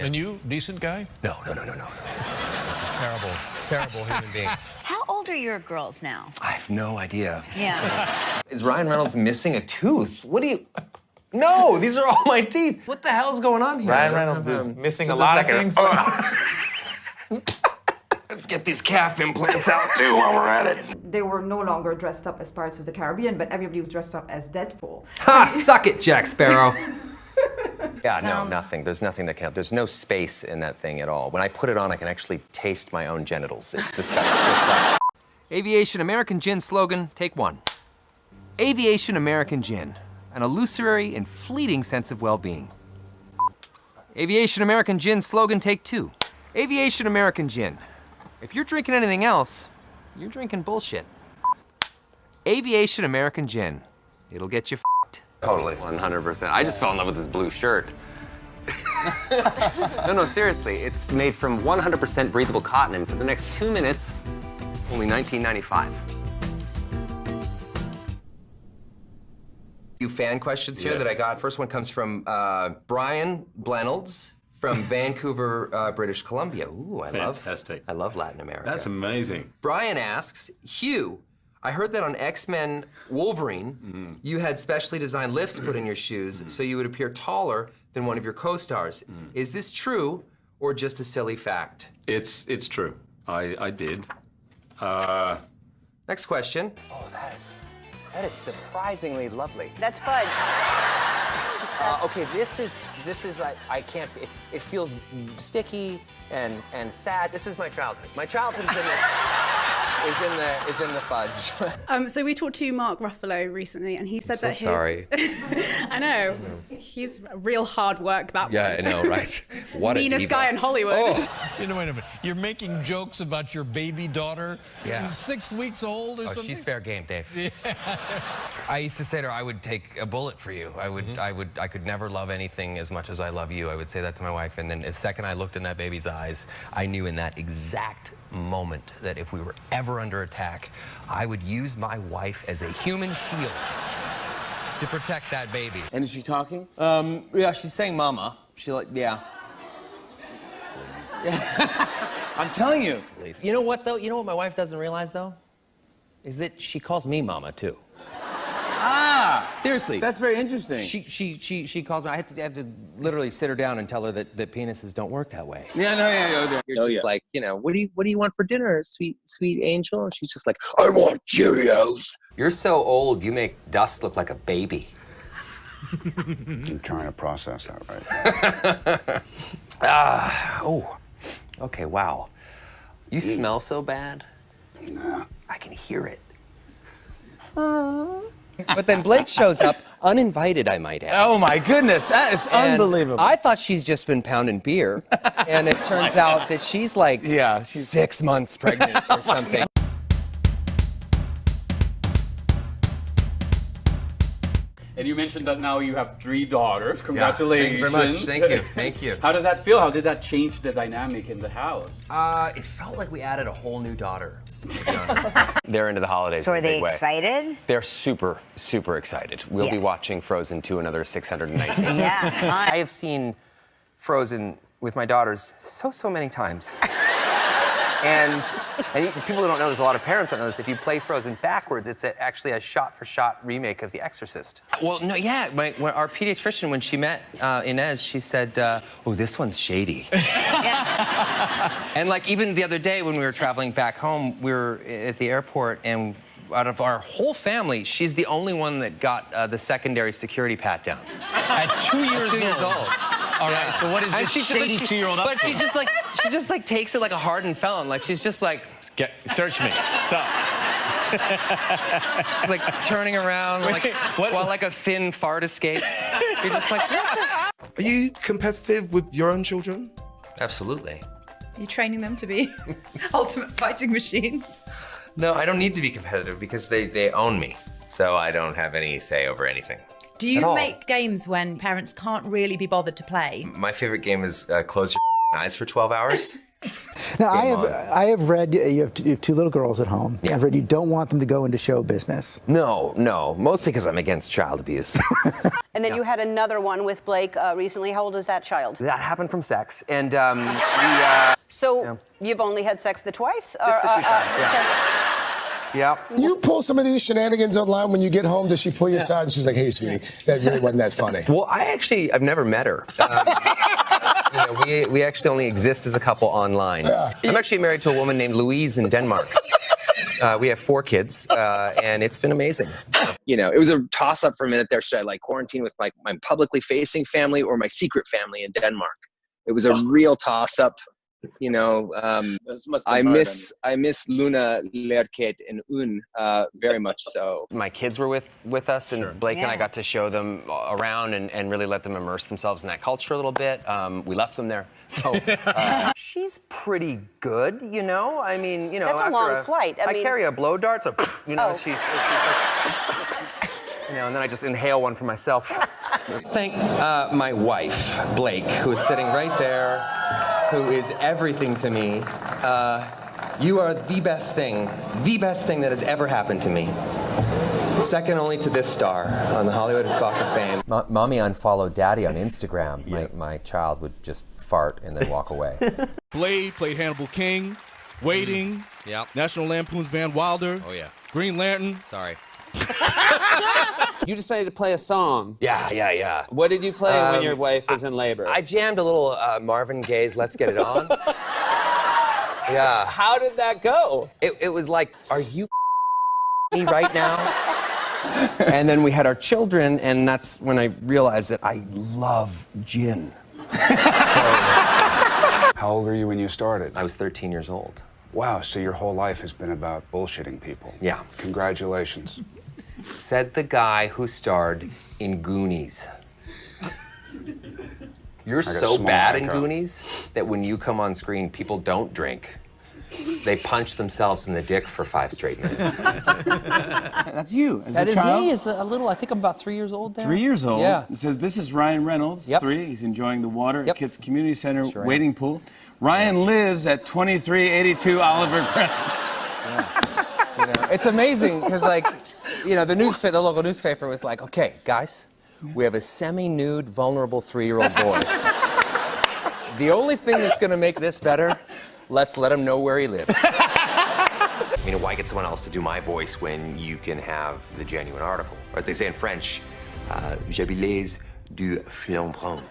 And you, decent guy? No. Terrible human being. How old are your girls now? I have no idea. Yeah. Is Ryan Reynolds missing a tooth? What do you... No, these are all my teeth. What the hell's going on here? Ryan Reynolds is missing a lot of things. Let's get these calf implants out too while we're at it. They were no longer dressed up as Pirates of the Caribbean, but everybody was dressed up as Deadpool. Ha! Suck it, Jack Sparrow. Yeah, no, nothing. There's nothing that can. There's no space in that thing at all. When I put it on, I can actually taste my own genitals. It's disgusting. It's just like... Aviation American Gin slogan, take one. Aviation American Gin, an illusory and fleeting sense of well-being. Aviation American Gin slogan, take two. Aviation American Gin. If you're drinking anything else, you're drinking bullshit. Aviation American Gin. It'll get you f***ed. Totally, 100%. I just fell in love with this blue shirt. No, seriously. It's made from 100% breathable cotton, and for the next 2 minutes, only $19.95. Few fan questions here that I got. First one comes from Brian Blenolds from Vancouver, British Columbia. Ooh, Fantastic. I love Latin America. That's amazing. Brian asks, Hugh, I heard that on X-Men Wolverine, you had specially designed lifts put in your shoes so you would appear taller than one of your co-stars. Is this true or just a silly fact? It's true. I did. Next question. Oh, that is surprisingly lovely. That's fudge. Okay, this is I can't. It feels sticky and sad. This is my childhood. My childhood is in the fudge. So we talked to Mark Ruffalo recently, and he said that his... sorry. I know. He's real hard work, that Yeah, I know, right? What a meanest diva. guy in Hollywood. Oh. You know, wait a minute. You're making jokes about your baby daughter who's 6 weeks old or something? She's fair game, Dave. I used to say to her, I would take a bullet for you. I could never love anything as much as I love you. I would say that to my wife, and then the second I looked in that baby's eyes, I knew in that exact moment that if we were ever under attack, I would use my wife as a human shield to protect that baby. And is she talking? Yeah, she's saying mama. Yeah. I'm telling you. You know what, though? You know what my wife doesn't realize, though? Is that she calls me mama, too. Ah! Seriously. That's very interesting. She calls me. I have to literally sit her down and tell her that penises don't work that way. Yeah. You're just like, you know, what do you want for dinner, sweet angel? And she's just like, I want Cheerios. You're so old, you make dust look like a baby. I'm trying to process that right. Okay, wow. You smell so bad. Nah. I can hear it. But then Blake shows up, uninvited, I might add. Oh my goodness, that is And unbelievable. I thought she's just been pounding beer, and it turns out that she's like 6 months pregnant or something. And you mentioned that now you have 3 daughters. Congratulations. Thank you very much. Thank you. How does that feel? How did that change the dynamic in the house? It felt like we added a whole new daughter. They're into the holidays. So are in a they big way. excited? They're super, super excited. We'll be watching Frozen 2 another 619 Yeah, fine. I have seen Frozen with my daughters so many times. And people who don't know, there's a lot of parents don't know this. If you play Frozen backwards, it's actually a shot-for-shot remake of The Exorcist. Well, no, yeah. Our pediatrician, when she met Inez, she said, "Oh, this one's shady." And like even the other day when we were traveling back home, we were at the airport, and out of our whole family, she's the only one that got the secondary security pat-down. At 2 years old. 2 years old. All right, so what is this shady 2-year-old up But to? she just like takes it like a hardened felon. Like she's just like, Search me. What's up? she's like turning around while like a thin fart escapes. You're just like, what Are you competitive with your own children? the? Absolutely. Are you training them to be ultimate fighting machines? No, I don't need to be competitive because they own me. So I don't have any say over anything. Do you make games when parents can't really be bothered to play? My favorite game is close your eyes for 12 hours. Now, I have read you have two little girls at home. Yeah. I've read you don't want them to go into show business. No, mostly because I'm against child abuse. And then you had another one with Blake recently. How old is that child? That happened from sex, and So you've only had sex twice? Just the 2 times, yeah. Yeah. You pull some of these shenanigans online when you get home. Does she pull you aside and she's like, "Hey, sweetie, that really wasn't that funny"? Well, I've never met her. We actually only exist as a couple online. Yeah. I'm actually married to a woman named Louise in Denmark. We have 4 kids, and it's been amazing. You know, it was a toss-up for a minute there. Should I like quarantine with my publicly facing family or my secret family in Denmark? It was a real toss-up. You know, I miss Luna, Lerket, and Un very much so. My kids were with us, and Blake and I got to show them around and really let them immerse themselves in that culture a little bit. We left them there. So she's pretty good, you know? I mean, you know, that's a long flight. I carry a blow dart, so, you know, she's like, you know, and then I just inhale one for myself. Thank my wife, Blake, who is sitting right there, who is everything to me. You are the best thing that has ever happened to me. Second only to this star on the Hollywood Walk of Fame. Mommy unfollowed Daddy on Instagram. My child would just fart and then walk away. Blade played Hannibal King, Waiting, National Lampoon's Van Wilder, Green Lantern. Sorry. You decided to play a song. Yeah. What did you play when your wife was in labor? I jammed a little Marvin Gaye's Let's Get It On. Yeah. How did that go? It was like, are you me right now? And then we had our children, and that's when I realized that I love gin. How old were you when you started? I was 13 years old. Wow, so your whole life has been about bullshitting people. Yeah. Congratulations. Said the guy who starred in Goonies. You're so bad in Goonies that when you come on screen, people don't drink. They punch themselves in the dick for 5 straight minutes. That's you as that a child? That is me as a little, I think I'm about 3 years old there. 3 years old? Yeah. It says, this is Ryan Reynolds, 3. He's enjoying the water at Kids Community Center wading pool. Ryan lives at 2382 Oliver Crescent. You know, it's amazing, because like, you know, the local newspaper was like, okay, guys, we have a semi-nude, vulnerable 3-year-old boy. The only thing that's gonna make this better, let's let him know where he lives. I mean, why get someone else to do my voice when you can have the genuine article? Or as they say in French, je bilise du flambeau.